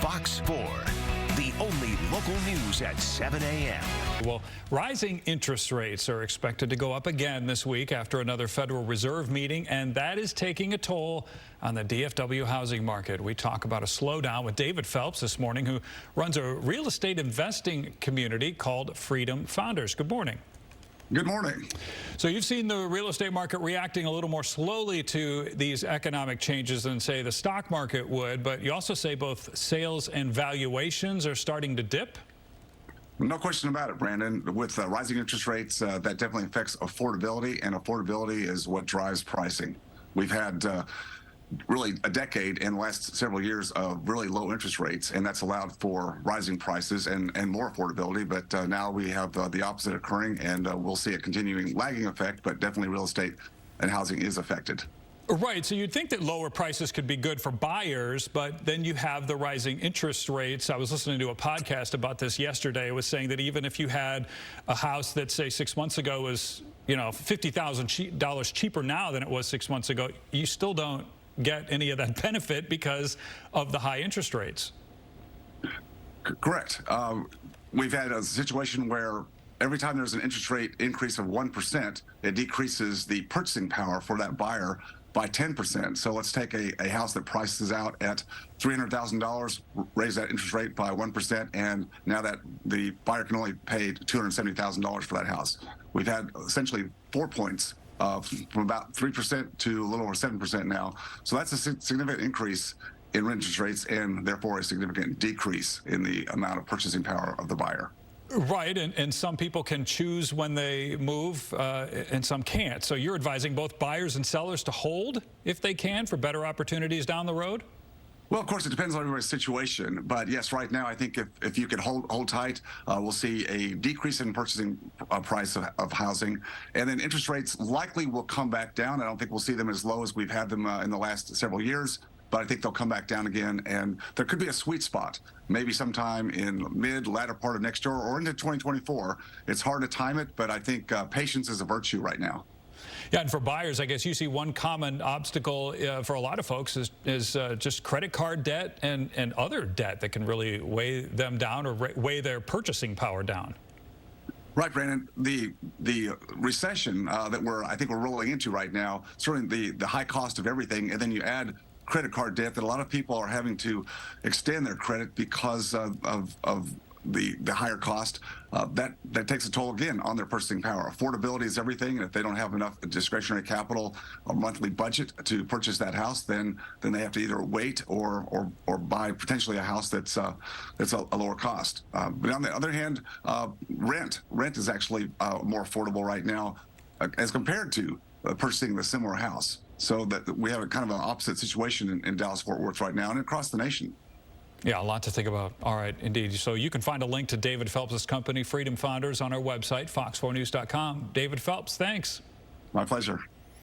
Fox 4, the only local news at 7 a.m. Well, rising interest rates are expected to go up again this week after another Federal Reserve meeting, and that is taking a toll on the DFW housing market. We talk about a slowdown with David Phelps this morning, who runs a real estate investing community called Freedom Founders. Good morning. Good morning. So you've seen the real estate market reacting a little more slowly to these economic changes than, say, the stock market would, but you also say both sales and valuations are starting to dip? No question about it, Brandon. With rising interest rates, that definitely affects affordability, and affordability is what drives pricing. We've had really a decade and the last several years of really low interest rates, and that's allowed for rising prices and more affordability. But now we have the opposite occurring, and we'll see a continuing lagging effect, but definitely real estate and housing is affected. Right, so you'd think that lower prices could be good for buyers, but then you have the rising interest rates. I was listening to a podcast about this yesterday. It was saying that even if you had a house that, say, 6 months ago was, $50,000 cheaper now than it was 6 months ago, you still don't get any of that benefit because of the high interest rates. Correct. We've had a situation where every time there's an interest rate increase of 1%, it decreases the purchasing power for that buyer by 10%. So let's take a house that prices out at $300,000, raise that interest rate by 1%, and now that the buyer can only pay $270,000 for that house. We've had essentially 4 points from about 3% to a little over 7% now. So that's a significant increase in interest rates, and therefore a significant decrease in the amount of purchasing power of the buyer. Right, and some people can choose when they move, and some can't. So you're advising both buyers and sellers to hold if they can for better opportunities down the road? Well, of course, it depends on everybody's situation. But yes, right now, I think if you could hold tight, we'll see a decrease in purchasing price of housing. And then interest rates likely will come back down. I don't think we'll see them as low as we've had them in the last several years, but I think they'll come back down again. And there could be a sweet spot, maybe sometime in latter part of next year or into 2024. It's hard to time it, but I think patience is a virtue right now. Yeah, and for buyers, I guess you see one common obstacle for a lot of folks is just credit card debt and other debt that can really weigh them down or weigh their purchasing power down. Right, Brandon. The recession that I think we're rolling into right now, certainly the high cost of everything, and then you add credit card debt that a lot of people are having to extend their credit because of the higher cost, that takes a toll again on their purchasing power. Affordability is everything, and if they don't have enough discretionary capital or monthly budget to purchase that house, then they have to either wait or buy potentially a house that's a lower cost. But on the other hand, rent is actually more affordable right now as compared to purchasing the similar house. So that we have a kind of an opposite situation in Dallas-Fort Worth right now and across the nation. Yeah, a lot to think about. All right, indeed. So you can find a link to David Phelps' company, Freedom Founders, on our website, fox4news.com. David Phelps, thanks. My pleasure.